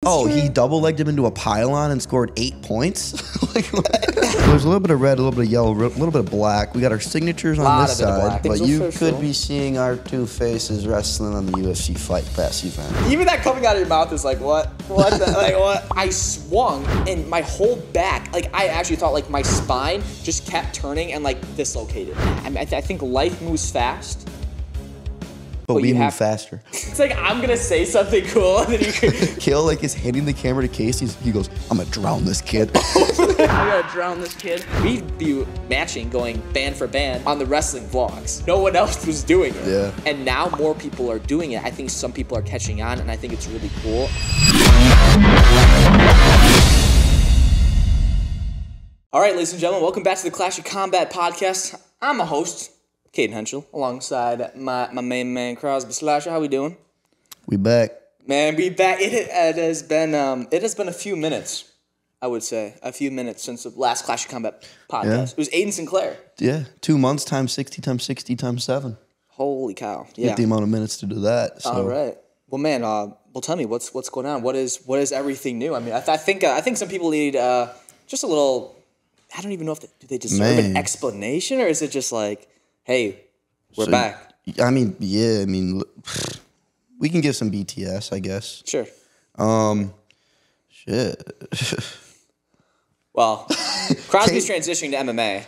he double-legged him into a pylon and scored 8 points? Like, what? There's a little bit of red, a little bit of yellow, a little bit of black. We got our signatures on this side, but you could be seeing our two faces wrestling on the UFC Fight Pass event. Even that coming out of your mouth is like, what? What? Like, what? I swung, and my whole back, like, I actually thought, like, my spine just kept turning and, like, dislocated. I mean, I think life moves fast. But we move faster. It's like, I'm gonna say something cool, and then you could... Kill, like, is handing the camera to Casey. He goes, I'm gonna drown this kid. I gotta drown this kid. We'd be matching, going band for band on the wrestling vlogs. No one else was doing it. Yeah. And now more people are doing it. I think some people are catching on, and I think it's really cool. All right, ladies and gentlemen, welcome back to the Clash of Combat podcast. I'm a host, Cayden Henschel, alongside my main man, Crosby, Schlosser. How we doing? We back. Man, we back. It has been a few minutes, I would say. A few minutes since the last Clash of Combat podcast. Yeah. It was Aiden Sinclair. Yeah, 2 months times 60 times 60 times 7. Holy cow. Yeah. Get the amount of minutes to do that. So. All right. Well, man, tell me, what's going on? What is everything new? I mean, I think some people need just a little, I don't even know if do they deserve an explanation, or is it just like, hey, we're back? I mean, yeah, we can give some BTS, I guess. Sure. Shit. Well, Crosby's transitioning to MMA.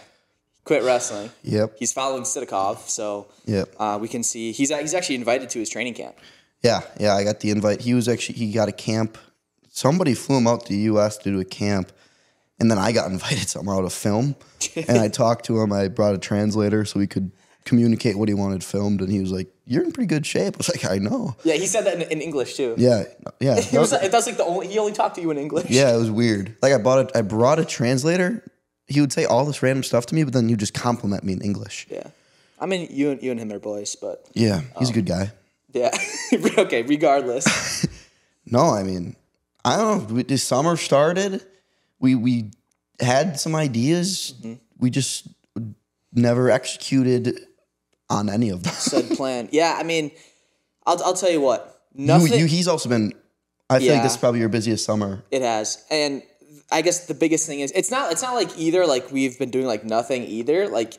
Quit wrestling. Yep. He's following Sidakov, so yep. We can see he's actually invited to his training camp. Yeah, I got the invite. He got a camp. Somebody flew him out to the U.S. to do a camp. And then I got invited somehow to film, and I talked to him. I brought a translator so we could communicate what he wanted filmed, and he was like, "You're in pretty good shape." I was like, "I know." Yeah, he said that in English too. Yeah. That's like he only talked to you in English. Yeah, it was weird. Like I brought a translator. He would say all this random stuff to me, but then he would just compliment me in English. Yeah, I mean, you and him are boys, but yeah, he's a good guy. Yeah. Okay. Regardless. No, I mean, I don't know. The summer started. We had some ideas. Mm-hmm. We just never executed on any of them. Said plan. Yeah, I mean, I'll tell you what. Nothing. He's also been. I feel like this is probably your busiest summer. It has, and I guess the biggest thing is it's not like either like we've been doing like nothing either. Like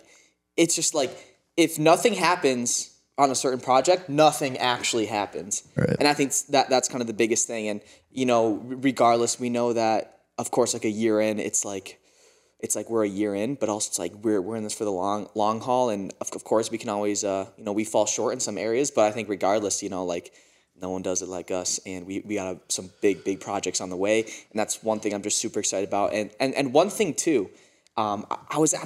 it's just like if nothing happens on a certain project, nothing actually happens. Right. And I think that's kind of the biggest thing. And regardless, we know that. Of course, like a year in, it's like we're a year in, but also it's like we're in this for the long haul, and of course we can always we fall short in some areas, but I think regardless, like no one does it like us, and we got some big projects on the way, and that's one thing I'm just super excited about, and one thing too, I'm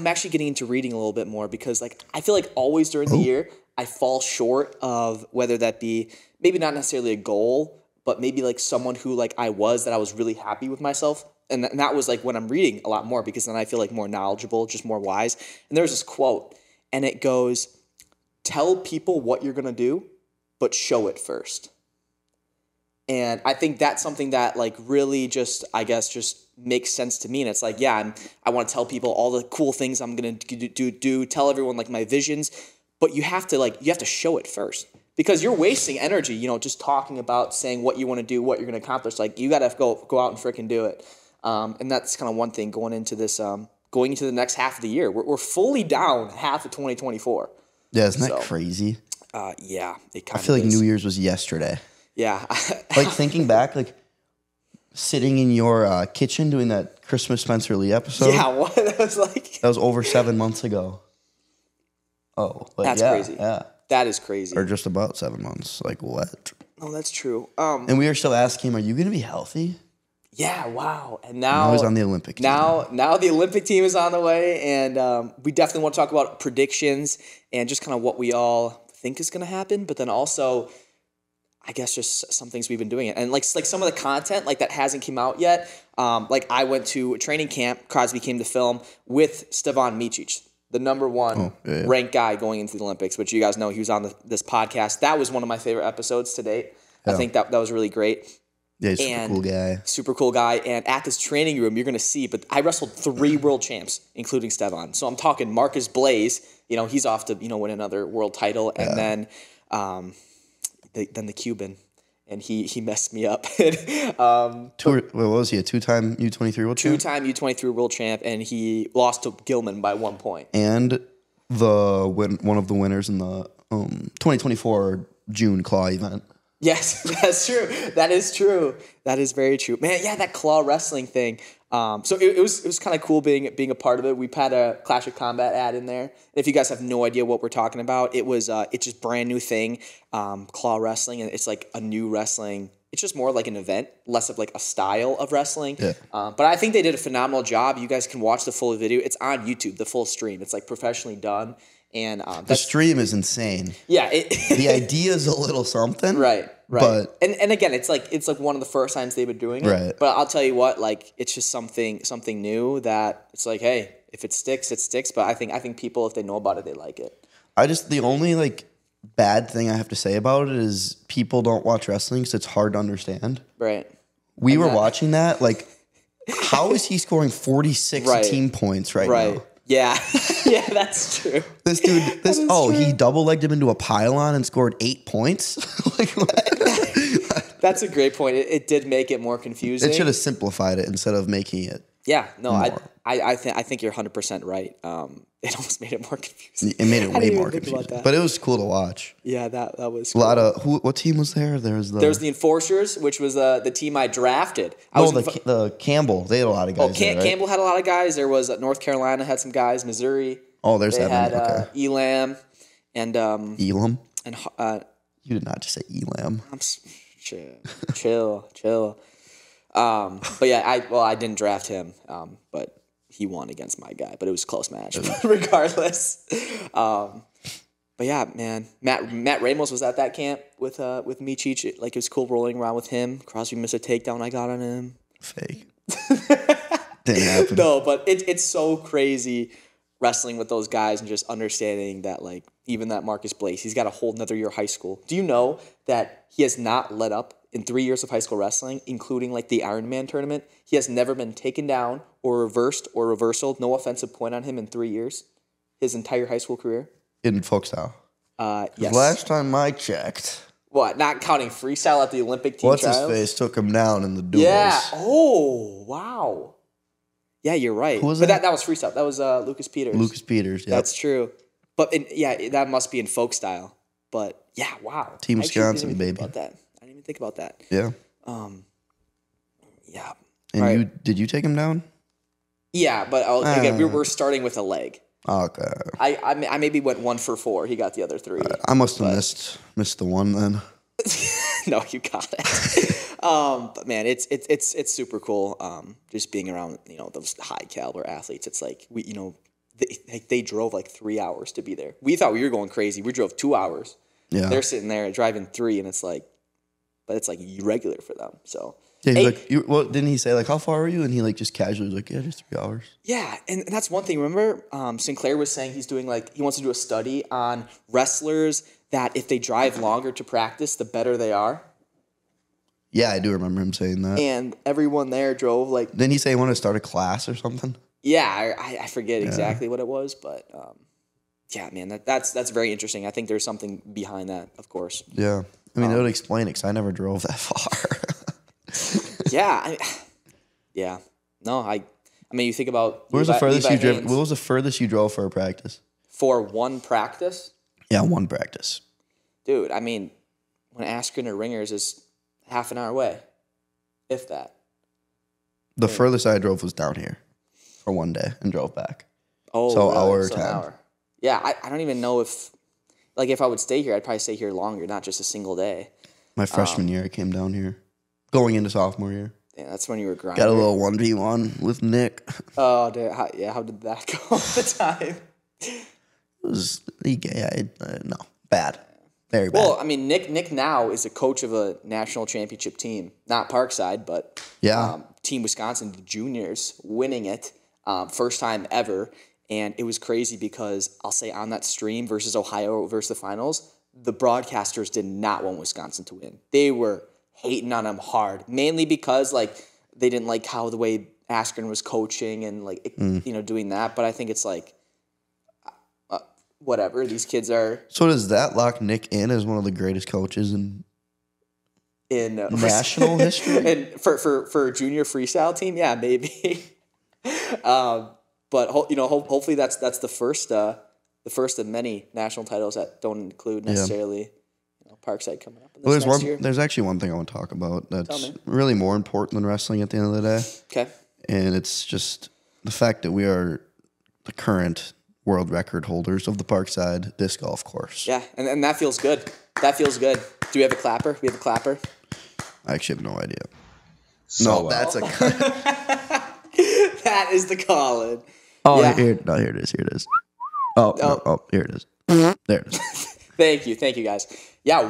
actually getting into reading a little bit more because like I feel like always during the year I fall short of whether that be maybe not necessarily a goal, but maybe like someone who like I was really happy with myself. And that was like when I'm reading a lot more because then I feel like more knowledgeable, just more wise. And there's this quote, and it goes, "Tell people what you're going to do, but show it first." And I think that's something that like really just makes sense to me. And it's like, yeah, I want to tell people all the cool things I'm going to do, tell everyone like my visions, but you have to show it first. Because you're wasting energy, just talking about saying what you want to do, what you're going to accomplish. Like you got to go out and freaking do it. And that's kind of one thing going into this, going into the next half of the year. We're fully down half of 2024. Yeah, isn't that crazy? Yeah, it kind of I feel like New Year's was yesterday. Yeah. Like thinking back, like sitting in your kitchen doing that Christmas Spencer Lee episode. Yeah, what? That was like... That was over 7 months ago. Oh, but that's crazy. Yeah. That is crazy. Or just about 7 months. Like what? Oh, that's true. And we were still asking him, are you going to be healthy? Yeah, wow. And now he's on the Olympic team. Now the Olympic team is on the way, and we definitely want to talk about predictions and just kind of what we all think is going to happen, but then also, I guess just some things we've been doing it. And like some of the content like that hasn't came out yet. Like I went to a training camp, Crosby came to film with Stevan Micic, the number one ranked guy going into the Olympics, which you guys know he was on this podcast. That was one of my favorite episodes to date. Yeah. I think that was really great. Yeah, he's a super cool guy. Super cool guy. And at this training room, you're going to see, but I wrestled 3 world champs, including Stevan. So I'm talking Marcus Blaze. He's off to, win another world title. And then the Cuban. and he messed me up. What was he? A two-time U23 world champ? Two-time U23 world champ, and he lost to Gilman by 1 point. And one of the winners in the 2024 June claw event. Yes, that's true. That is true. That is very true. Man, yeah, that claw wrestling thing. So it was kind of cool being a part of it. We've had a Clash of Combat ad in there. And if you guys have no idea what we're talking about, it's just brand new thing, claw wrestling, and it's like a new wrestling. It's just more like an event, less of like a style of wrestling. Yeah. But I think they did a phenomenal job. You guys can watch the full video. It's on YouTube, the full stream. It's like professionally done. And the stream is insane. Yeah. The idea is a little something. Right. But and again, it's like one of the first times they've been doing it. Right. But I'll tell you what, like it's just something new that it's like, hey, if it sticks, it sticks. But I think people, if they know about it, they like it. The only like bad thing I have to say about it is people don't watch wrestling because it's hard to understand. Right. We were watching that. Like, how is he scoring 46 team points right now? Yeah. Yeah, that's true. This dude, he double-legged him into a pylon and scored 8 points? Like, what? That's a great point. It did make it more confusing. It should have simplified it instead of making it. Yeah, no, I think you're 100% right. It almost made it more confusing. It made it way more confusing. But it was cool to watch. Yeah, that was cool. A lot of what team was there? There was the Enforcers, which was the team I drafted. The Campbell. They had a lot of guys. There, right? Campbell had a lot of guys. There was North Carolina had some guys. Missouri. Oh, there's they that. Had Elam and Elam. And you did not just say Elam. I'm chill. But yeah, I didn't draft him. But he won against my guy. But it was a close match, regardless. But yeah, man, Matt Ramos was at that camp with Micic. Like it was cool rolling around with him. Crosby missed a takedown I got on him. Fake. Didn't happen. No, but it's so crazy wrestling with those guys and just understanding that like even that Marcus Blaze, he's got a whole nother year of high school. Do you know that he has not let up in 3 years of high school wrestling, including like the Ironman tournament? He has never been taken down or reversed or reversaled. No offensive point on him in 3 years, his entire high school career. In folk style. Yes. Last time I checked. What? Not counting freestyle at the Olympic team trials? What's his face took him down in the duels. Yeah. Oh, wow. Yeah, you're right. Who was that? But that was freestyle. That was Lucas Peters. Lucas Peters, yeah. That's true. But that must be in folk style. But yeah, wow. Team Wisconsin, baby. I didn't even think about that. Yeah. Yeah. And did you take him down? Yeah, but again, we're starting with a leg. Okay. I maybe went 1 for 4. He got the other 3. I must have missed the one then. No, you got it. But man, it's super cool. Just being around those high caliber athletes. It's like they drove like 3 hours to be there. We thought we were going crazy. We drove 2 hours. Yeah. They're sitting there driving 3, and it's like regular for them. So. Yeah, he's like, didn't he say like, how far are you? And he like just casually was like, yeah, just 3 hours. Yeah, and that's one thing. Remember, Sinclair was saying he's doing he wants to do a study on wrestlers that if they drive longer to practice, the better they are. Yeah, I do remember him saying that. And everyone there drove like. Didn't he say he wanted to start a class or something? Yeah, I forget exactly what it was, but yeah, man, that's very interesting. I think there's something behind that, of course. Yeah, I mean, it would explain it because I never drove that far. Yeah, No, I mean, you think about what was the furthest you drove for a practice? For one practice? Yeah, one practice. Dude, I mean, when Askren or Ringers is half an hour away, if that. The furthest I drove was down here for one day and drove back. Oh, so really? hour So 10. an hour. Yeah, I don't even know if I would stay here, I'd probably stay here longer, not just a single day. My freshman year, I came down here. Going into sophomore year. Yeah, that's when you were grinding. Got a little 1v1 with Nick. Oh, dude, how did that go at the time? It was no, bad. Very bad. Well, I mean, Nick now is a coach of a national championship team. Not Parkside, but Team Wisconsin, the juniors, winning it. First time ever. And it was crazy because I'll say on that stream versus Ohio versus the finals, the broadcasters did not want Wisconsin to win. They were hating on them hard, mainly because they didn't like how the way Askren was coaching and doing that. But I think it's whatever. These kids are. So does that lock Nick in as one of the greatest coaches in in national history. And for a junior freestyle team, yeah, maybe. But hopefully that's the first of many national titles that don't include necessarily Parkside coming up. Well, there's actually one thing I want to talk about that's really more important than wrestling at the end of the day. Okay. And it's just the fact that we are the current world record holders of the Parkside disc golf course. Yeah, and that feels good. That feels good. Do we have a clapper? We have a clapper? I actually have no idea. That's a that is the call-in. Oh, yeah. Here it is. Here it is. There it is. Thank you, guys. Yeah,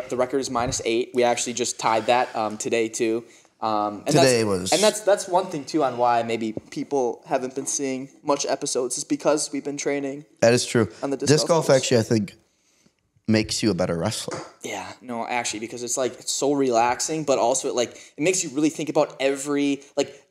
the record is -8. We actually just tied that today too. And that's one thing too on why maybe people haven't been seeing much episodes is because we've been training. That is true. On the disc golf actually, I think, makes you a better wrestler. Yeah, no, actually, because it's so relaxing, but also it makes you really think about every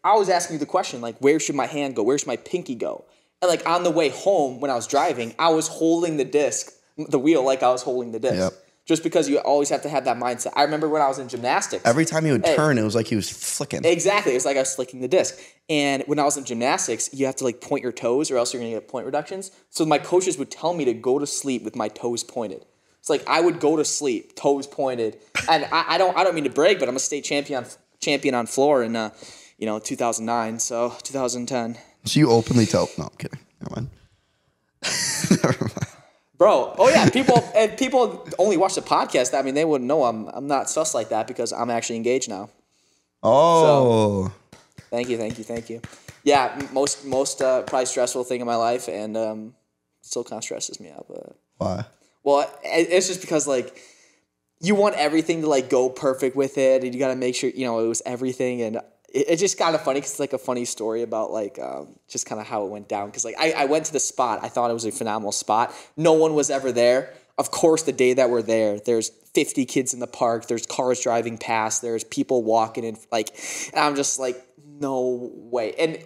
I was asking you the question where should my hand go? Where should my pinky go? And on the way home when I was driving, I was holding the wheel like I was holding the disc. Yep. Just because you always have to have that mindset. I remember when I was in gymnastics. Every time he would turn, it was like he was flicking. Exactly. It was like I was flicking the disc. And when I was in gymnastics, you have to point your toes or else you're going to get point reductions. So my coaches would tell me to go to sleep with my toes pointed. It's I would go to sleep, toes pointed. And I don't mean to brag, but I'm a state champion on floor in 2009, so 2010. So you openly tell... No, I'm kidding. Never mind. Never mind. Bro, oh yeah, people only watch the podcast. I mean, they wouldn't know I'm not sus like that because I'm actually engaged now. Oh. So, thank you. Yeah, most probably stressful thing in my life, and still kind of stresses me out. But why? Well, it's just because you want everything to go perfect with it, and you got to make sure it was everything, and it's just kind of funny because it's a funny story about just kind of how it went down. Because I went to the spot. I thought it was a phenomenal spot. No one was ever there. Of course, the day that we're there, there's 50 kids in the park. There's cars driving past. There's people walking in. And I'm just no way. And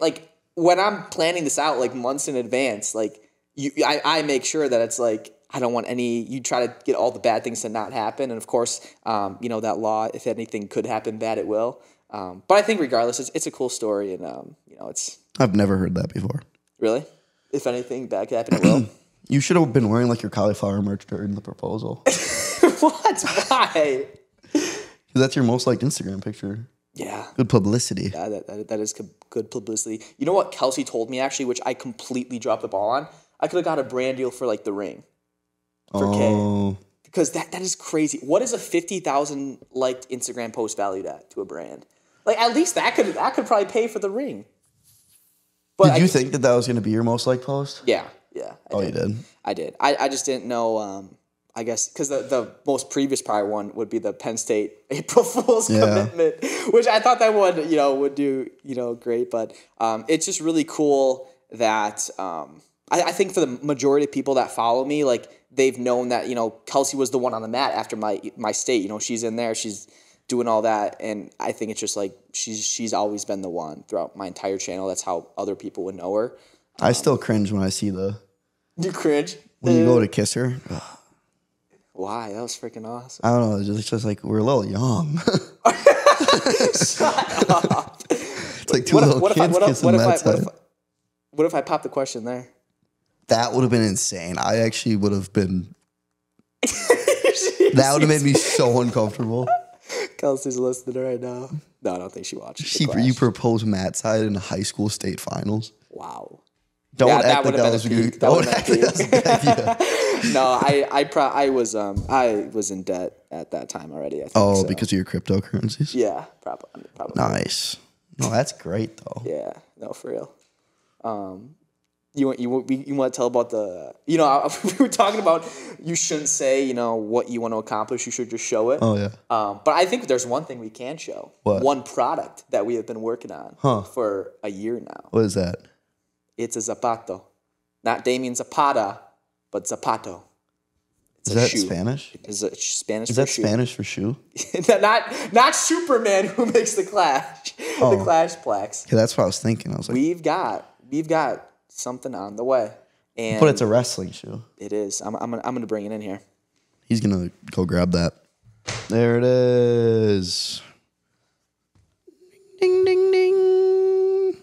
when I'm planning this out months in advance, I make sure that it's I don't want any. You try to get all the bad things to not happen. And of course, that law, if anything could happen bad, it will. But I think regardless, it's a cool story, and it's. I've never heard that before. Really? If anything bad could happen, it will. You should have been wearing your cauliflower merch during the proposal. What? Why? That's your most liked Instagram picture. Yeah. Good publicity. Yeah, that is good publicity. You know what Kelsey told me actually, which I completely dropped the ball on? I could have got a brand deal for the ring. For K. Because that is crazy. What is a 50,000 liked Instagram post valued at to a brand? At least that could probably pay for the ring. But did you think that was going to be your most liked post? Yeah. You did? I did. I just didn't know, I guess, because the most previous probably one would be the Penn State April Fool's commitment, which I thought that one, would do, great. But it's just really cool that I think for the majority of people that follow me, they've known that, Kelsey was the one on the mat after my state. She's in there. She's doing all that. And I think it's just she's always been the one throughout my entire channel. That's how other people would know her. I still cringe when I see You cringe? When you go to kiss her. Why? That was freaking awesome. I don't know. It's just we're a little young. Shut up. It's two little kids kissing that side. What if I popped the question there? That would have been insane. I actually would have been... That would have made me so uncomfortable. Kelsey's listening right now. No, I don't think she watched. You proposed Matt's side in the high school state finals. Wow. Don't act like that was a good. Don't act like that was a good idea. No, I was in debt at that time already. I think, because of your cryptocurrencies. Yeah, probably. Nice. No, that's great though. Yeah, no, for real. You want to tell about the we were talking about you shouldn't say what you want to accomplish, you should just show it. Oh yeah. But I think there's one thing we can show. What? One product that we have been working on for a year now. What is that? It's a zapato, not Damien Zapata, but zapato. Is that shoe. Spanish? Is it Spanish? Is that shoe? Spanish for shoe? not Superman who makes the Clash, the Clash plaques. Yeah, that's what I was thinking. I was like, we've got something on the way, and but it's a wrestling shoe. It is. I'm gonna bring it in here. He's gonna go grab that. There it is. Ding, ding, ding.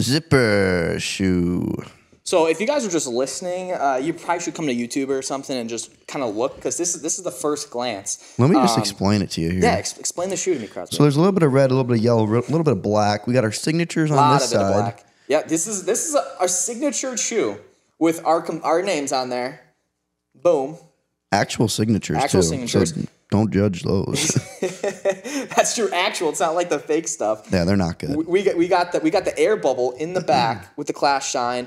Zipper shoe. So if you guys are just listening, you probably should come to YouTube or something and just kind of look, because this is the first glance. Let me just explain it to you here. Yeah, explain the shoe to me, Crosby. So there's a little bit of red, a little bit of yellow, a little bit of black. We got our signatures on this side. A lot of bit of black. Yeah, this is our signature shoe with our names on there. Boom. Actual signatures, Actual too. signatures. So don't judge those. That's true. Actual. It's not like the fake stuff. Yeah, they're not good. We got the air bubble in the back with the class shine.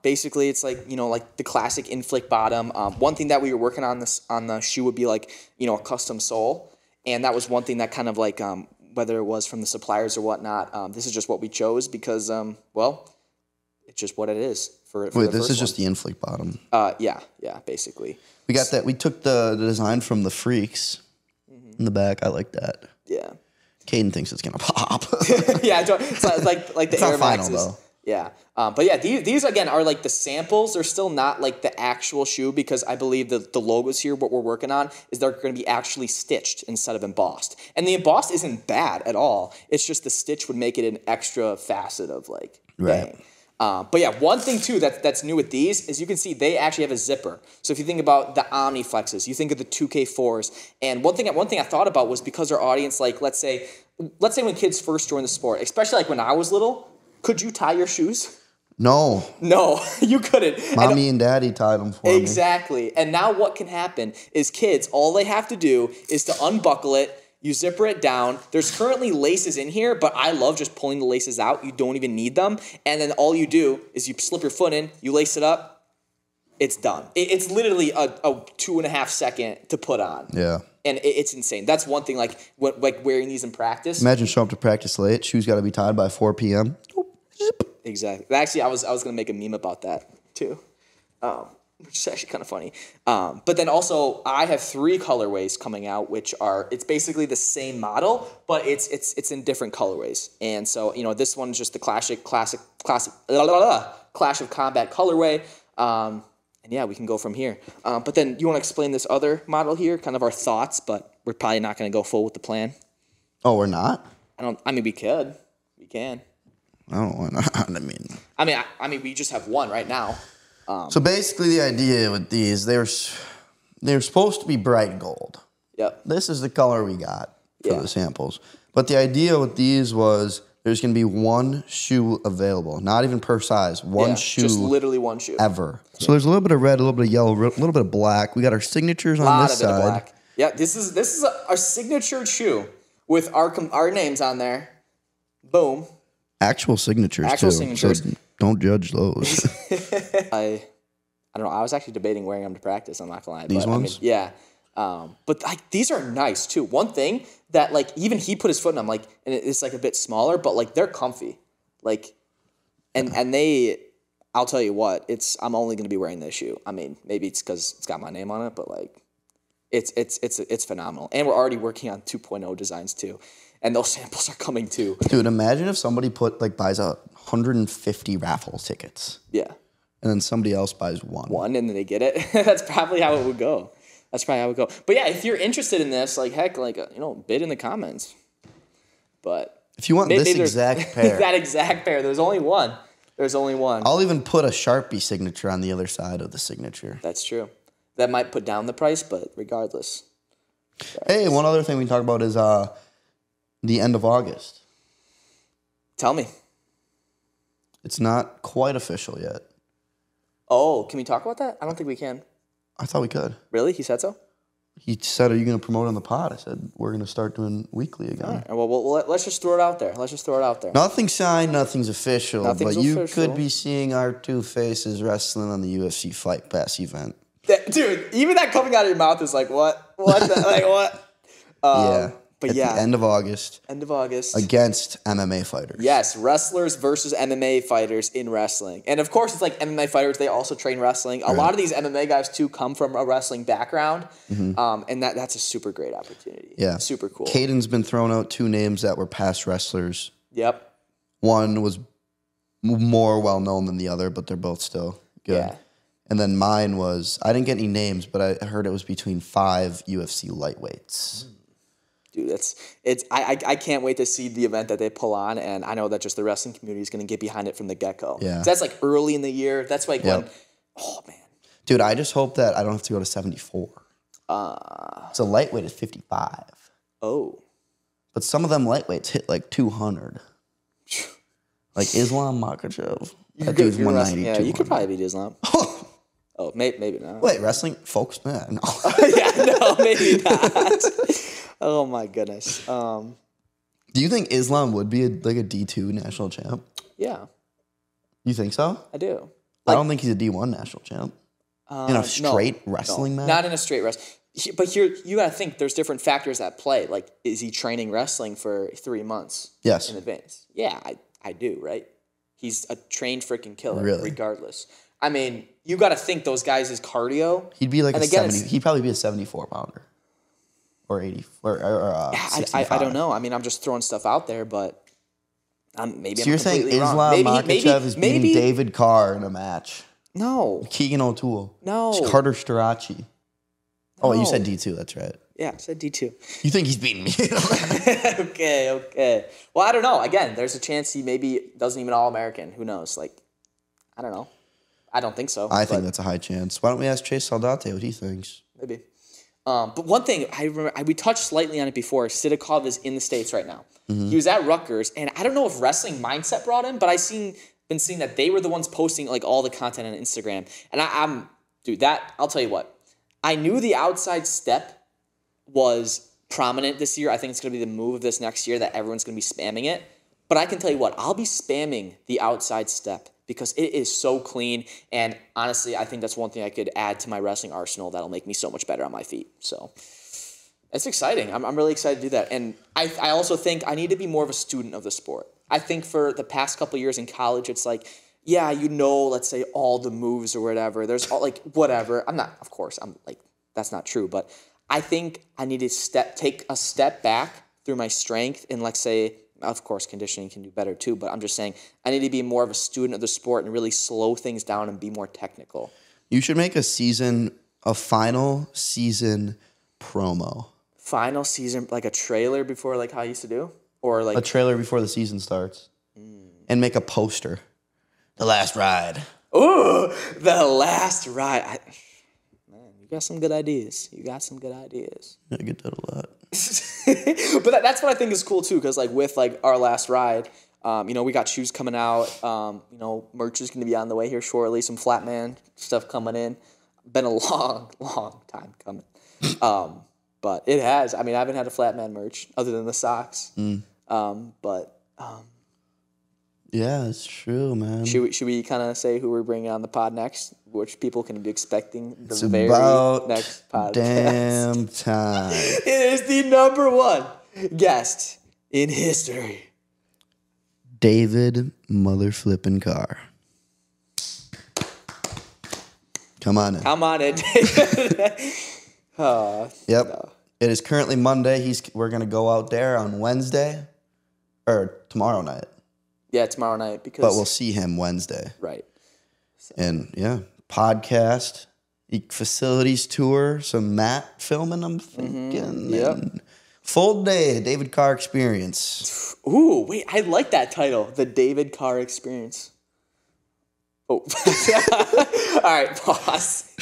Basically, it's like like the classic inflict bottom. One thing that we were working on the shoe would be like a custom sole, and that was one thing that kind of like whether it was from the suppliers or whatnot. This is just what we chose because it's just what it is for Wait, this is just the inflict bottom. Yeah, basically. We got that. We took the design from the Freaks in the back. I like that. Yeah. Cayden thinks it's gonna pop. Yeah, it's like the it's Air not final, Maxes. though. Yeah, but yeah, these again are like the samples. They're still not like the actual shoe because I believe the logos here, what we're working on, is they're going to be actually stitched instead of embossed. And the embossed isn't bad at all. It's just the stitch would make it an extra facet of like right. Bang. But yeah, one thing too that's new with these is you can see they actually have a zipper. So if you think about the Omniflexes, you think of the 2K4s, and one thing I thought about was because our audience, like let's say when kids first join the sport, especially like when I was little, could you tie your shoes? No, you couldn't. Mommy and Daddy tied them for me. Exactly. And now what can happen is kids, all they have to do is to unbuckle it. You zipper it down. There's currently laces in here, but I love just pulling the laces out. You don't even need them. And then all you do is you slip your foot in, you lace it up, it's done. It's literally a 2.5 second to put on. Yeah. And it's insane. That's one thing, like wearing these in practice. Imagine showing up to practice late. Shoes got to be tied by 4 p.m. Exactly. Actually, I was going to make a meme about that too. Which is actually kind of funny. But then also, I have 3 colorways coming out, which it's basically the same model, but it's in different colorways. And so, this one's just the classic Clash of Combat colorway. And yeah, we can go from here. But then you want to explain this other model here, kind of our thoughts, but we're probably not going to go full with the plan. Oh, we're not? I mean, we could. We can. I don't know why not. I mean, we just have one right now. So basically, the idea with these, they're supposed to be bright gold. Yep. This is the color we got for the samples. But the idea with these was there's going to be one shoe available, not even per size. One shoe. Just literally one shoe. Ever. Yeah. So there's a little bit of red, a little bit of yellow, a little bit of black. We got our signatures on this side. A lot of black. Yeah, this is our signature shoe with our names on there. Boom. Actual signatures, too. So don't judge those. I don't know. I was actually debating wearing them to practice. I'm not gonna lie. These ones? I mean, yeah. But like these are nice too. One thing that like even he put his foot in them, like, and it's like a bit smaller, but like they're comfy. Like, and they, I'll tell you what, I'm only gonna be wearing this shoe. I mean, maybe it's because it's got my name on it, but like, it's phenomenal. And we're already working on 2.0 designs too. And those samples are coming too. Dude, imagine if somebody buys 150 raffle tickets. Yeah. And then somebody else buys one. One, and then they get it. That's probably how it would go. But yeah, if you're interested in this, like heck, like bid in the comments. But if you want this exact pair, that exact pair, there's only one. I'll even put a Sharpie signature on the other side of the signature. That's true. That might put down the price, but regardless. Hey, one other thing we can talk about is the end of August. Tell me. It's not quite official yet. Oh, can we talk about that? I don't think we can. I thought we could. Really? He said so? He said, are you going to promote on the pod? I said, we're going to start doing weekly again. All right. Well, let's just throw it out there. Nothing's signed, nothing's official. But you could be seeing our two faces wrestling on the UFC Fight Pass event. Dude, even that coming out of your mouth is like, what? What? Like, what? Yeah. But at the end of August. Against MMA fighters. Yes, wrestlers versus MMA fighters in wrestling. And of course, it's like MMA fighters, they also train wrestling. A lot of these MMA guys, too, come from a wrestling background. Mm-hmm. And that's a super great opportunity. Yeah. Super cool. Cayden's been thrown out 2 names that were past wrestlers. Yep. One was more well-known than the other, but they're both still good. Yeah. And then mine was, I didn't get any names, but I heard it was between 5 UFC lightweights. Dude, I can't wait to see the event that they pull on, and I know that just the wrestling community is going to get behind it from the get-go. Yeah. So that's like early in the year. That's like when, oh man. Dude, I just hope that I don't have to go to 74. So lightweight is 55. Oh. But some of them lightweights hit like 200. Like Islam Makhachev. That dude's 190. Yeah, you could probably beat Islam. Oh, maybe not. Wait, wrestling? Folks? No. Yeah, no, maybe not. Oh, my goodness. Do you think Islam would be like a D2 national champ? Yeah. You think so? I do. I don't think he's a D1 national champ. In a straight wrestling match? Not in a straight wrestling. But here, you got to think there's different factors at play. Like, is he training wrestling for 3 months Yes. in advance? Yeah, I do, right? He's a trained freaking killer, Really? regardless. I mean, you got to think those guys' cardio. He'd be like and a again, 70. He'd probably be a 74 pounder. Or 80. Or 65. I don't know. I mean, I'm just throwing stuff out there, but maybe So I'm you're saying completely Islam wrong. Makhachev is beating David Carr in a match? No. Keegan O'Toole. No. It's Carter Starachi. Oh, you No. said D2. That's right. Yeah, I said D2. You think he's beating me? Okay. Well, I don't know. Again, there's a chance he maybe doesn't even All-American. Who knows? Like, I don't know. I don't think so. I think that's a high chance. Why don't we ask Chase Saldate what he thinks? Maybe. But one thing, I remember, we touched slightly on it before. Sidakov is in the States right now. He was at Rutgers, and I don't know if Wrestling Mindset brought him, but been seeing that they were the ones posting like all the content on Instagram. And dude, I'll tell you what. I knew the outside step was prominent this year. I think it's going to be the move of this next year that everyone's going to be spamming it. But I can tell you what, I'll be spamming the outside step because it is so clean. And honestly, I think that's one thing I could add to my wrestling arsenal that'll make me so much better on my feet. So it's exciting. I'm really excited to do that. And I also think I need to be more of a student of the sport. I think for the past couple of years in college, it's like, yeah, let's say all the moves or whatever. There's all like whatever. I'm like, that's not true. But I think I need to take a step back through my strength and let's say, of course, conditioning can do better too. But I'm just saying I need to be more of a student of the sport and really slow things down and be more technical. You should make a final season promo. Final season, like a trailer before, like how I used to do? Or like a trailer before the season starts. And make a poster. The Last Ride. Ooh, The Last Ride. Man, you got some good ideas. I get that a lot. But that's what I think is cool too, because like with like our Last Ride, we got shoes coming out. Merch is going to be on the way here shortly. Some Flatman stuff coming in. Been a long, long time coming. But it has. I mean, I haven't had a Flatman merch other than the socks. Yeah, it's true, man. Should we kind of say who we're bringing on the pod next, which people can be expecting it's about next podcast? Damn time. It is the number one guest in history. David Mother Flippin' Carr. Come on in, David. Yep. No. It is currently Monday. We're gonna go out there on Wednesday or tomorrow night. Yeah, tomorrow night but we'll see him Wednesday. Right. So. And yeah, podcast, facilities tour, some mat filming. I'm thinking. Yep. Full day, David Carr experience. Ooh, wait, I like that title, the David Carr experience. Oh. All right, pause.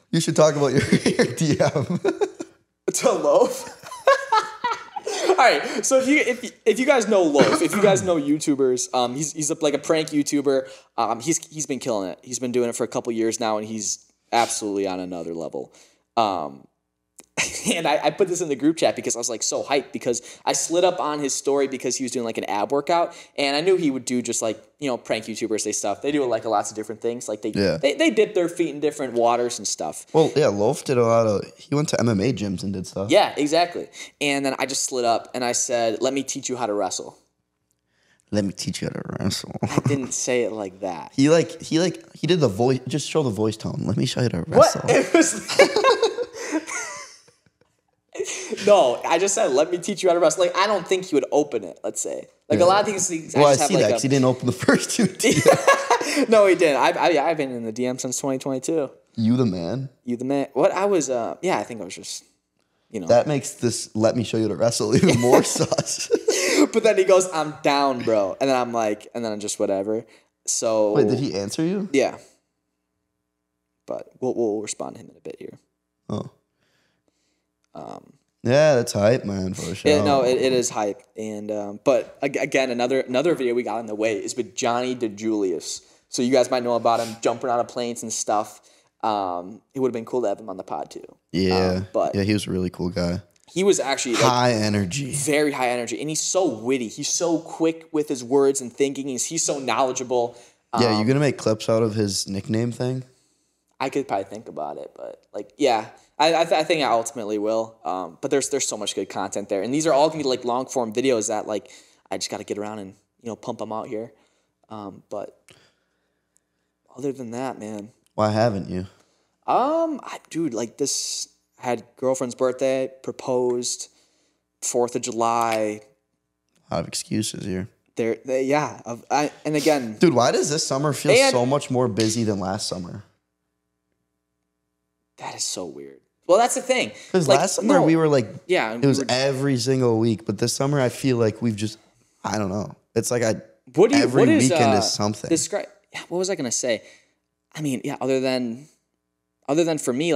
You should talk about your DM. To LOFE? All right, so if you guys know LOFE, if you guys know YouTubers, he's like a prank YouTuber. He's been killing it. He's been doing it for a couple years now, and he's absolutely on another level. And I put this in the group chat because I was like so hyped because I slid up on his story because he was doing like an ab workout, and I knew he would do just like prank YouTubers they do like lots of different things like they dip their feet in different waters and stuff. Well, yeah, LOFE did he went to MMA gyms and did stuff. Yeah, exactly. And then I just slid up and I said, "Let me teach you how to wrestle." Let me teach you how to wrestle. I didn't say it like that. He did the voice. Just show the voice tone. Let me show you how to wrestle. What? It was. No, I just said, let me teach you how to wrestle. Like, I don't think he would open it, let's say. Like, a lot of things. Well, I see that because he didn't open the first two. No, he didn't. I've been in the DM since 2022. You the man. You the man. What I was, yeah, I think I was just, That makes this let me show you to wrestle even more sus. But then he goes, I'm down, bro. And then I'm like, and then I'm just whatever. So. Wait, did he answer you? Yeah. But we'll respond to him in a bit here. Oh. Yeah, that's hype, man, for sure. Yeah, no, it is hype. And but again, another video we got in the way is with Johnny DeJulius. So you guys might know about him jumping out of planes and stuff. It would have been cool to have him on the pod too. Yeah, but yeah, he was a really cool guy. He was actually high energy, very high energy, and he's so witty. He's so quick with his words and thinking. He's so knowledgeable. Yeah, you're gonna make clips out of his nickname thing. I could probably think about it, but yeah, I think I ultimately will. But there's so much good content there, and these are all gonna be like long form videos that I just got to get around and pump them out here. But other than that, man, why haven't you? Dude, this had girlfriend's birthday, proposed, 4th of July. A lot of excuses here. And again, dude, why does this summer feel so much more busy than last summer? That is so weird. Well, that's the thing. Because last summer we were it was every single week. But this summer I feel like we've just, I don't know. It's like every weekend is something. What was I going to say? I mean, yeah, other than for me,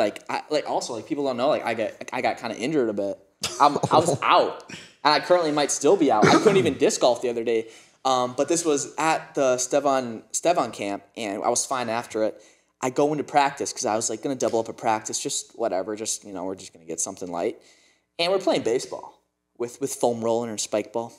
also people don't know, I got kind of injured a bit. I was out, and I currently might still be out. I couldn't even disc golf the other day. But this was at the Stevan camp, and I was fine after it. I go into practice because I was going to double up a practice, just whatever, we're just going to get something light. And we're playing baseball with foam rolling or spike ball.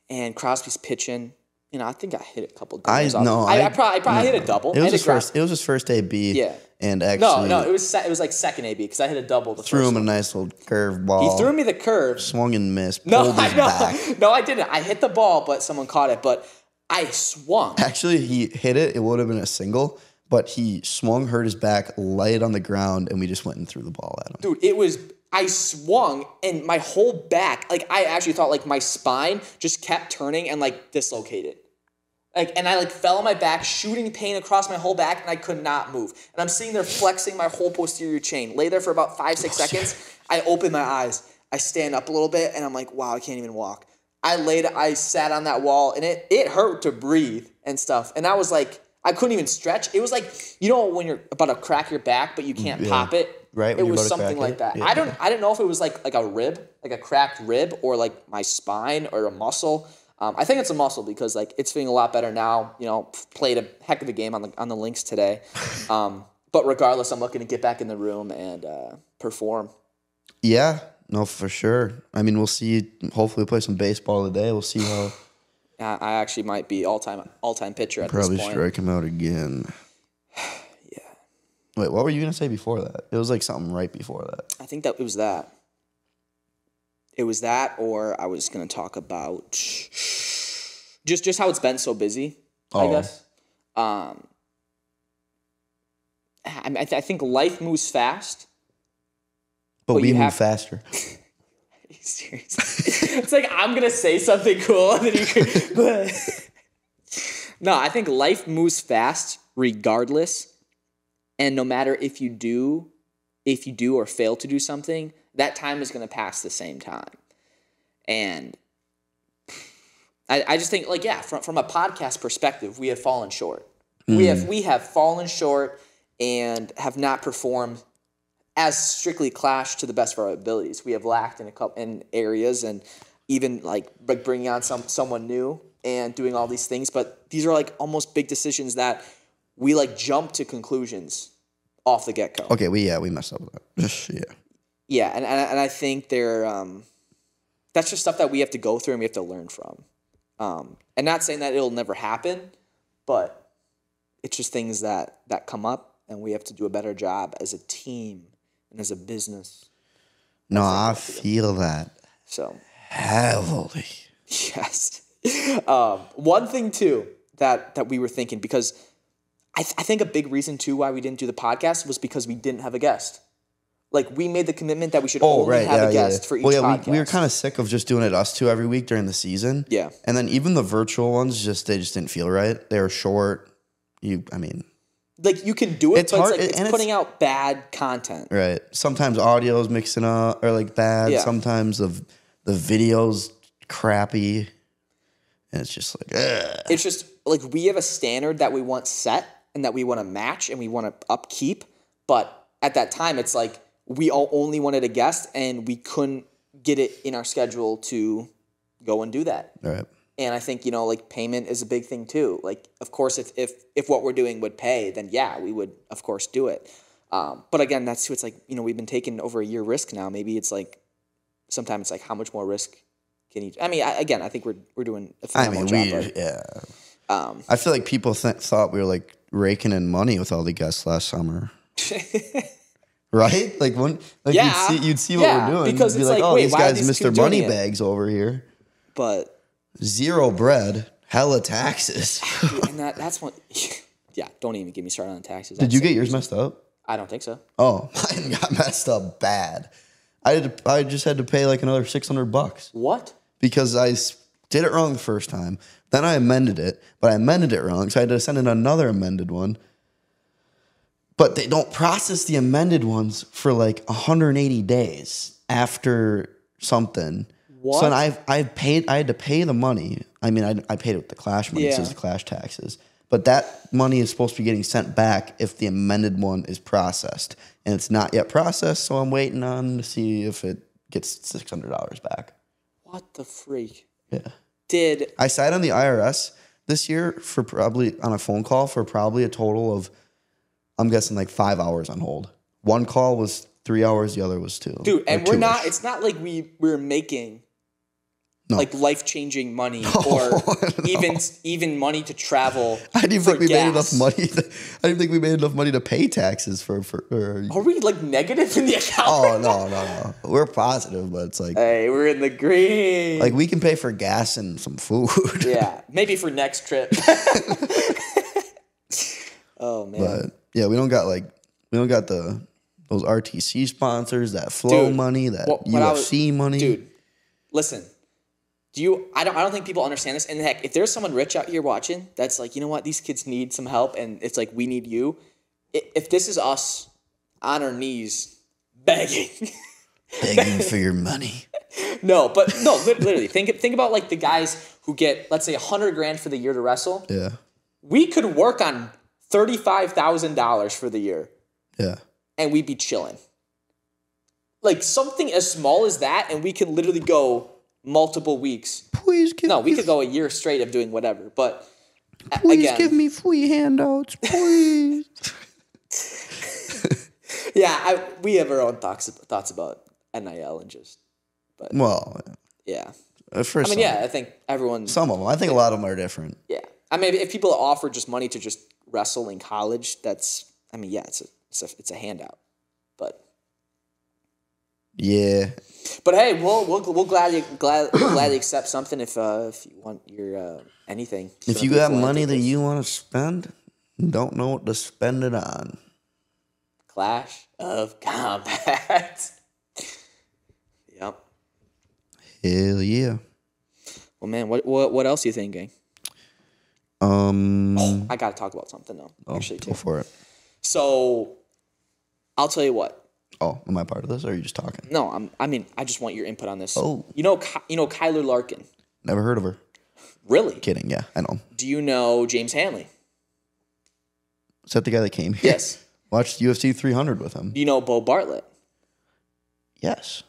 And Crosby's pitching. I think I hit a couple of doubles. I probably hit a double. It was his first AB. Yeah. And actually, no, it was second AB because I hit a double. Threw him a nice little curve ball. He threw me the curve. Swung and missed. Pulled his back. No, I didn't. I hit the ball, but someone caught it. But I swung. Actually, he hit it. It would have been a single. But he swung, hurt his back, laid on the ground, and we just went and threw the ball at him. Dude, I swung, and my whole back, I actually thought, my spine just kept turning and, dislocated. And I, fell on my back, shooting pain across my whole back, and I could not move. And I'm sitting there flexing my whole posterior chain. Lay there for about 5-6 seconds. I open my eyes. I stand up a little bit, and I'm like, wow, I can't even walk. I sat on that wall, and it hurt to breathe and stuff. And I was I couldn't even stretch. It was when you're about to crack your back, but you can't pop it. Right. It was something like that. Yeah. I didn't know if it was like a rib, like a cracked rib, or my spine or a muscle. I think it's a muscle because it's feeling a lot better now. Played a heck of a game on the links today. But regardless, I'm looking to get back in the room and perform. Yeah. No, for sure. I mean, we'll see. Hopefully, we'll play some baseball today. We'll see how. I actually might be all-time pitcher at Probably this point. strike him out again. Yeah. Wait, what were you gonna say before that? It was something right before that. I think that it was that. It was that, or I was gonna talk about just how it's been so busy. I guess. I think life moves fast, but we move faster. Are you serious? It's I'm gonna say something cool and then you could. No, I think life moves fast regardless, and no matter if you do or fail to do something, that time is gonna pass the same time. And I just think from a podcast perspective, we have fallen short. We have fallen short and have not performed as strictly Clash to the best of our abilities. We have lacked in areas, and even bringing on someone new and doing all these things. But these are almost big decisions that we jump to conclusions off the get go. Okay, we messed up with that. Yeah, and I think that's just stuff that we have to go through and we have to learn from. And not saying that it'll never happen, but it's just things that come up, and we have to do a better job as a team and as a business. No, I feel that. So heavily. Yes. One thing too that we were thinking, because I think a big reason too why we didn't do the podcast was because we didn't have a guest. Like, we made the commitment that we should only have a guest for each podcast. We were kind of sick of just doing it us two every week during the season. Yeah. And then even the virtual ones, they just didn't feel right. They were short. Like, you can do it, it's but hard, it's putting out bad content. Right. Sometimes audio is mixing up or like bad. Yeah. Sometimes the video's crappy. And it's just like, ugh. It's just like, we have a standard that we want set and that we want to match and we want to upkeep. But at that time, it's like, we all only wanted a guest and we couldn't get it in our schedule to go and do that. Right. And I think, like, payment is a big thing too. Like, of course, if what we're doing would pay, then yeah, we would, of course, do it. But again, that's it's like, we've been taking over a year risk now. Maybe it's like, sometimes it's like, how much more risk can you? I mean, I think we're doing a phenomenal job. Yeah. I feel like people thought we were like raking in money with all the guests last summer. Right? Like you'd see what we're doing. Because you'd be it's like, oh, these guys Mr. Moneybags over here. But zero bread, hella taxes. And that's what. Yeah, don't even get me started on taxes. Did you get yours messed up? I don't think so. Oh, mine got messed up bad. I just had to pay like another $600. What? Because I did it wrong the first time. Then I amended it, but I amended it wrong, so I had to send in another amended one. But they don't process the amended ones for like 180 days after something. What? So I had to pay the money. I mean, I paid it with the Clash money, so it's the Clash taxes. But that money is supposed to be getting sent back if the amended one is processed. And it's not yet processed, so I'm waiting on to see if it gets $600 back. What the freak? Yeah. I sat on the IRS this year for probably on a phone call for probably a total of, I'm guessing, like 5 hours on hold. One call was 3 hours, the other was 2. Dude, and it's not like we're making like life-changing money or even money to travel. I didn't think we made enough money. I didn't think we made enough money to pay taxes for Are we like negative in the account? Oh, no. We're positive, but it's like, hey, we're in the green. Like, we can pay for gas and some food. Yeah, maybe for next trip. Oh man. But yeah, we don't got those RTC sponsors, that flow money, that UFC money. Dude, listen. I don't think people understand this. And heck, if there's someone rich out here watching that's like, you know what, these kids need some help and it's like, we need you. If this is us on our knees begging for your money. No, literally think about like the guys who get, let's say, $100,000 for the year to wrestle. Yeah. We could work on $35,000 for the year. Yeah. And we'd be chilling. Like something as small as that, and we could literally go multiple weeks. Please we could go a year straight of doing whatever. But please give me free handouts, please. Yeah, we have our own thoughts about NIL and just. But yeah. I think everyone. Some of them. I think a lot of them are different. Yeah, I mean, if people offer just money to just wrestle in college, it's a handout, but. Yeah. But hey, we'll gladly accept something if you want your anything. If you got money that you want to spend, don't know what to spend it on. Clash of Combat. Yep. Hell yeah. Well, man, what else are you thinking? I gotta talk about something though. Actually, go for it. So, I'll tell you what. Oh, am I part of this, or are you just talking? No, I just want your input on this. Oh, you know Kyler Larkin. Never heard of her. Really? Kidding. Yeah, I know. Do you know James Hanley? Is that the guy that came here? Yes. Watched UFC 300 with him. Do you know Bo Bartlett? Yes.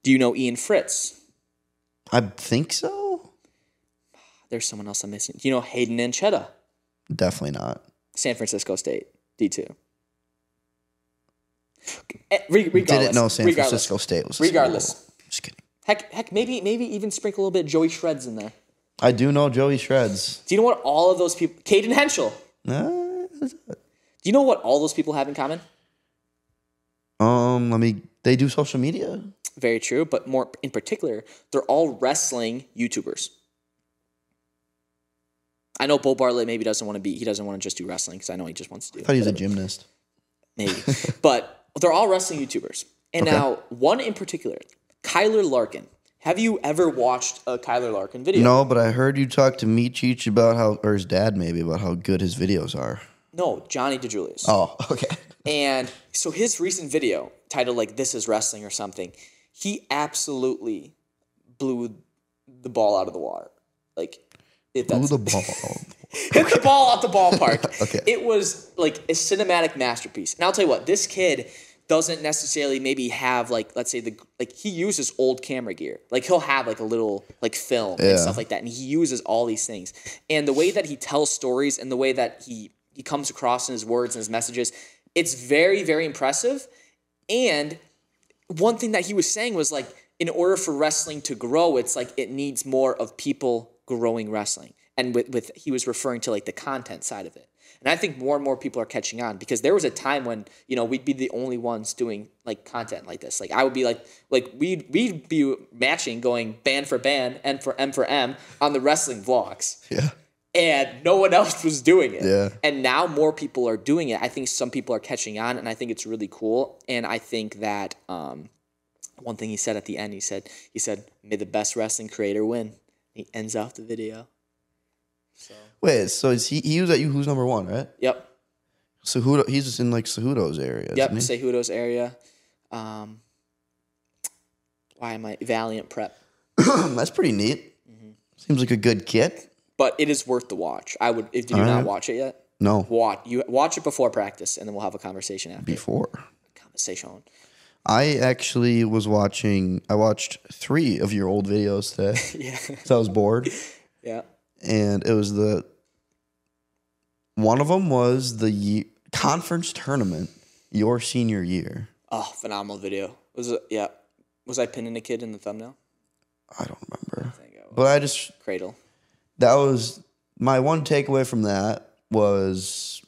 Do you know Ian Fritz? I think so. There's someone else I'm missing. Do you know Hayden Anchetta? Definitely not. San Francisco State, D2. Regardless. Didn't know San Francisco State was. Regardless. Just kidding. Heck, maybe even sprinkle a little bit of Joey Shreds in there. I do know Joey Shreds. Do you know what all of those people... Cayden Henschel. Do you know what all those people have in common? They do social media. Very true, but more in particular, they're all wrestling YouTubers. I know Bo Bartlett maybe doesn't want to just do wrestling because I know he just wants to do. I thought he was a gymnast. Maybe, but they're all wrestling YouTubers. And now, one in particular, Kyler Larkin. Have you ever watched a Kyler Larkin video? No, but I heard you talk to Micic about how, or his dad maybe, about how good his videos are. No, Johnny DeJulius. Oh, okay. And so his recent video, titled like "This Is Wrestling" or something, he absolutely blew the ball out of the water. Like, Blew the ball. hit the ball out the ballpark. Okay. It was like a cinematic masterpiece. And I'll tell you what, this kid doesn't necessarily maybe have like, let's say he uses old camera gear. Like he'll have like a little like film and stuff like that. And he uses all these things. And the way that he tells stories and the way that he comes across in his words and his messages, it's very, very impressive. And one thing that he was saying was like, in order for wrestling to grow, it's like it needs more of people growing wrestling. And with he was referring to like the content side of it. And I think more and more people are catching on, because there was a time when, you know, we'd be the only ones doing like content like this. Like I would be like we'd be matching, going band for band, M for M on the wrestling vlogs. Yeah. And no one else was doing it. Yeah. And now more people are doing it. I think some people are catching on, and I think it's really cool. And I think that one thing he said at the end, he said, "May the best wrestling creator win." He ends off the video. So. Wait, so is he was at Who's Number One, right? Yep. Cejudo, he's just in like Cejudo's area. Yep, isn't he? Cejudo's area. Why am I Valiant Prep? That's pretty neat. Mm-hmm. Seems like a good kit. But it is worth the watch. I would. Did you not watch it yet? No. Watch it before practice, and then we'll have a conversation after. Before. Conversation. I actually was watching. I watched 3 of your old videos today. Yeah. So I was bored. Yeah. And it was one of them was the conference tournament your senior year. Oh, phenomenal video. Was I pinning a kid in the thumbnail? I don't remember. I think I was. But I just Cradle. That was my one takeaway from that was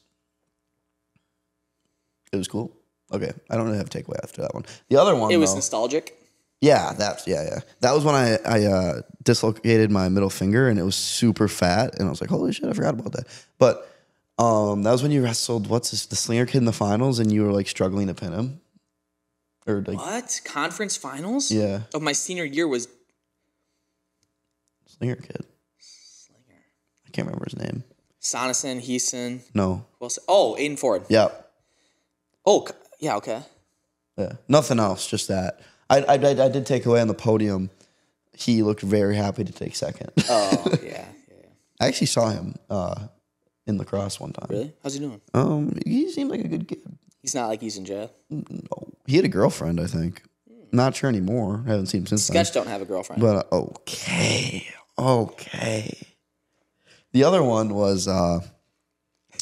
it was cool. Okay, I don't really have a takeaway after that one. The other one, it was nostalgic. Yeah, yeah. That was when I dislocated my middle finger and it was super fat, and I was like, holy shit, I forgot about that. But that was when you wrestled the Slinger kid in the finals, and you were like struggling to pin him. Or like what? Conference finals? Yeah. Of my senior year was Slinger kid. Slinger. I can't remember his name. Sonison, Heeson. No. Aiden Ford. Yeah. Oh, yeah, okay. Yeah. Nothing else, just that. I did take away on the podium. He looked very happy to take second. Oh, yeah. I actually saw him in lacrosse one time. Really? How's he doing? He seemed like a good kid. He's not like he's in jail? No. He had a girlfriend, I think. Not sure anymore. I haven't seen him since Sketch then. don't have a girlfriend. But okay. The other one was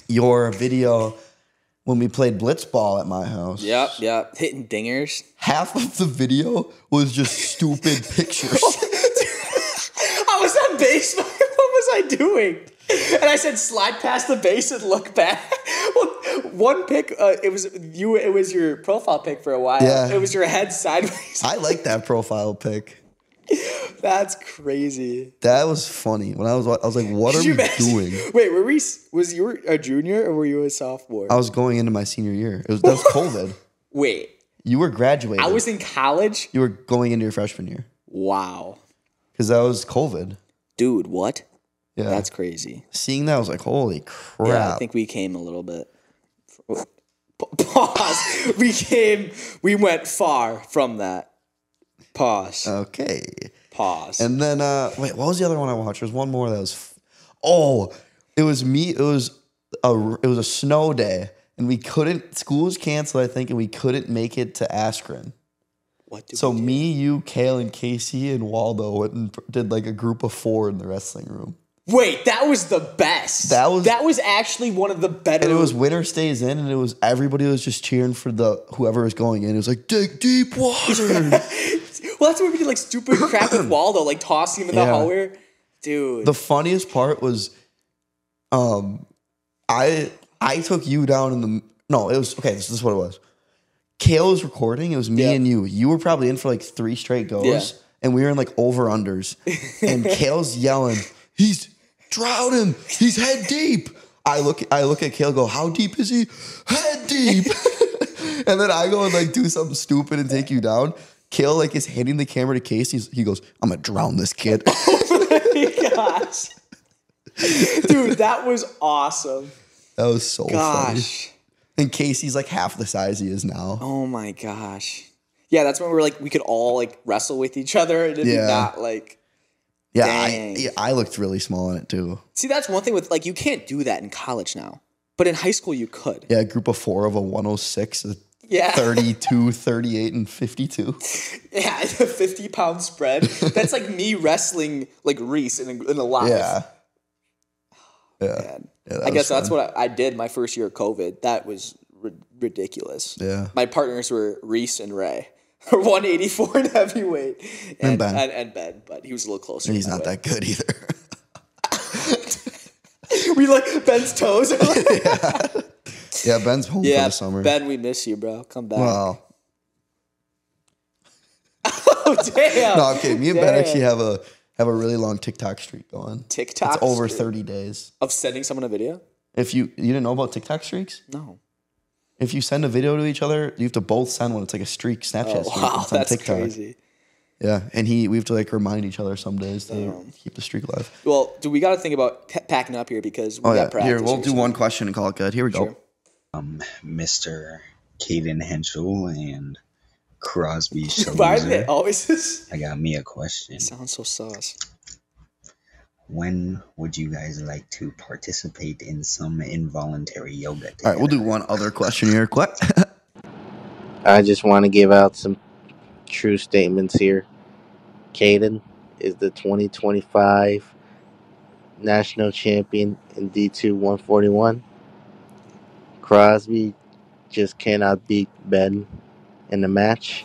your video when we played blitzball at my house. Yep. Hitting dingers. Half of the video was just stupid pictures. I was on base. What was I doing? And I said, slide past the base and look back. Well, one pic, it was your profile pic for a while. Yeah. It was your head sideways. I like that profile pic. That's crazy. That was funny. When I was like, what are we doing? Wait, was you a junior or were you a sophomore? I was going into my senior year. That was COVID. Wait. You were graduating. I was in college? You were going into your freshman year. Wow. Because that was COVID. Dude, what? Yeah. That's crazy. Seeing that, I was like, holy crap. Yeah, I think we came a little bit. Pause. We went far from that. Pause. Okay. Pause. And then, wait, what was the other one I watched? There was one more that was, it was me. It was a snow day, and school was canceled, I think, and we couldn't make it to Askren. What did So we do? me, you, Kale, and Casey, and Waldo went and did like a group of 4 in the wrestling room. Wait, that was the best. That was actually one of the better. And it was winner stays in, and everybody was just cheering for whoever was going in. It was like, dig deep water. Well, that's where we did like stupid crap with Waldo, like tossing him in the hallway. Dude. The funniest part was, I took you down in the. No, it was okay. This is what it was. Kale was recording. It was me and you. You were probably in for like 3 straight goes, and we were in like over unders. And Kale's yelling, "He's drowned him. He's head deep." I look at Kale. Go, how deep is he? Head deep. And then I go and like do something stupid and take you down. Kale like is handing the camera to Casey. He goes, I'm gonna drown this kid. Oh my gosh. Dude, that was awesome. That was so funny. Gosh. And Casey's like half the size he is now. Oh my gosh. Yeah, that's when we could all like wrestle with each other and it'd be not like. Yeah, dang. I looked really small in it too. See, that's one thing with like you can't do that in college now. But in high school you could. Yeah, a group of 4 of a 106, a Yeah. 32, 38, and 52. Yeah, a 50-pound spread. That's like me wrestling like Reese in a live. Yeah. Yeah. I guess that's what I did my first year of COVID. That was ridiculous. Yeah. My partners were Reese and Ray. 184 in heavyweight. And Ben, but he was a little closer. And he's not that good either. We like Ben's toes. Yeah, Ben's home for the summer. Ben, we miss you, bro. Come back. Wow. Oh, damn. No, I'm kidding. Me and Ben actually have a really long TikTok streak going. TikTok It's over streak? 30 days. Of sending someone a video? If you didn't know about TikTok streaks? No. If you send a video to each other, you have to both send one. It's like a streak, Snapchat streak. Wow, It's on that's TikTok. crazy. Yeah, and we have to like remind each other some days to keep the streak alive. Well, we got to think about packing up here because we got practice. Here, we'll do one question and call it good. Here we go. Mr. Cayden Henschel and Crosby Why are they Schlosser. always? I got me a question. Sounds so sauce. When would you guys like to participate in some involuntary yoga together? All right, we'll do one other question here. What? I just want to give out some true statements here. Cayden is the 2025 national champion in D2 141. Crosby just cannot beat Ben in the match.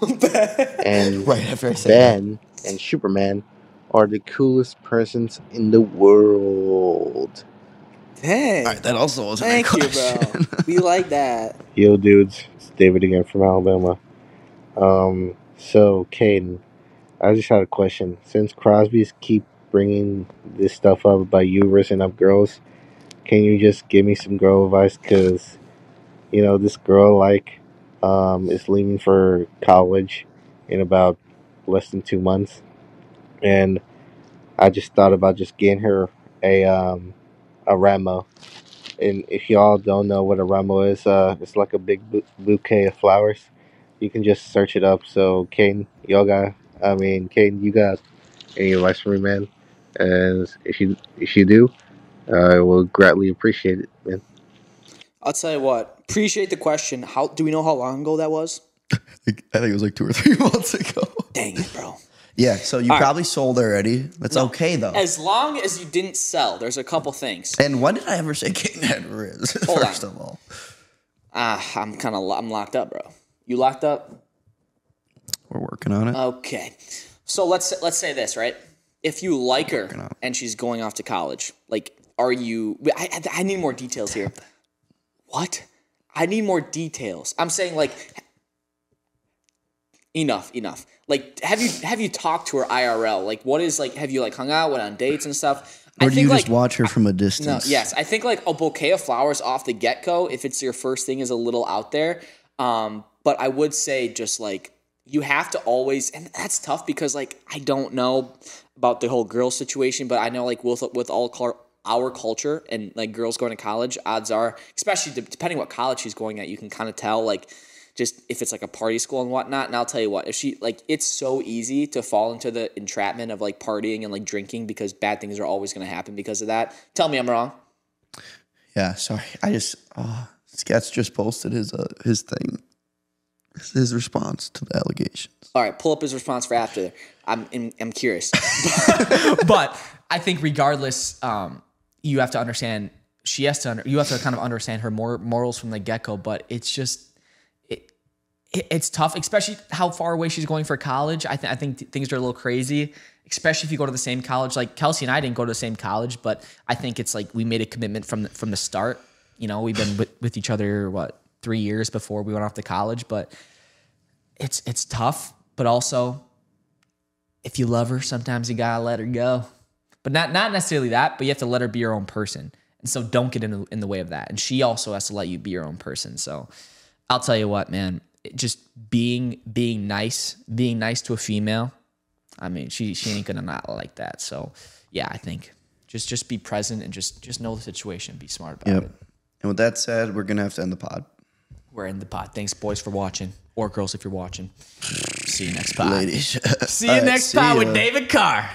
And Right after I say Ben and Superman are the coolest persons in the world. Dang. All right, that also was a Thank good you, question. bro. We like that. Yo, dudes, it's David again from Alabama. So, Cayden, I just had a question. Since Crosby's keep bringing this stuff up about you rising up girls, can you just give me some girl advice? Because, you know, this girl, is leaving for college in about less than 2 months. And I just thought about just getting her a Ramo. And if y'all don't know what a Ramo is, it's like a big bouquet of flowers. You can just search it up. So, Cayden, you got any advice for me, man? And if you do, I will greatly appreciate it, man. I'll tell you what. Appreciate the question. How do we know how long ago that was? I think it was like 2 or 3 months ago. Dang it, bro. Yeah, so you probably sold already. That's okay, though. As long as you didn't sell, there's a couple things. And when did I ever say Cayden had Riz? First of all. I'm locked up, bro. You locked up? We're working on it. Okay. So let's say this, right? If you like her and she's going off to college, like, are you... I need more details here. What? I need more details. I'm saying, like... Enough. Like, have you talked to her IRL? Like, what is, like, have you, like, hung out, went on dates and stuff? Or do you just watch her from a distance? No, yes. I think, like, a bouquet of flowers off the get-go, if it's your first thing, is a little out there. But I would say just, like, you have to always, and that's tough because, like, I don't know about the whole girl situation, but I know, like, with all our culture and, like, girls going to college, odds are, especially depending what college she's going at, you can kind of tell, like, just if it's like a party school and whatnot. And I'll tell you what, if she, like, it's so easy to fall into the entrapment of, like, partying and, like, drinking because bad things are always going to happen because of that. Tell me I'm wrong. Yeah, sorry. I just, Sketch just posted his thing, his response to the allegations. All right, pull up his response for after. I'm curious. But I think regardless, you have to understand, you have to kind of understand her morals from the get-go, but it's just, it's tough, especially how far away she's going for college. I think things are a little crazy, especially if you go to the same college. Like Kelsey and I didn't go to the same college, but I think it's like we made a commitment from the start. You know, we've been with each other, 3 years before we went off to college, but it's tough. But also, if you love her, sometimes you gotta let her go. But not necessarily that, but you have to let her be your own person. And so don't get in the way of that. And she also has to let you be your own person. So I'll tell you what, man. Just being nice to a female. I mean, she ain't gonna not like that. So yeah, I think just be present and just know the situation. Be smart about it. And with that said, we're gonna have to end the pod. We're in the pod. Thanks, boys, for watching, or girls if you're watching. See you next pod. Ladies. See you next pod with David Carr.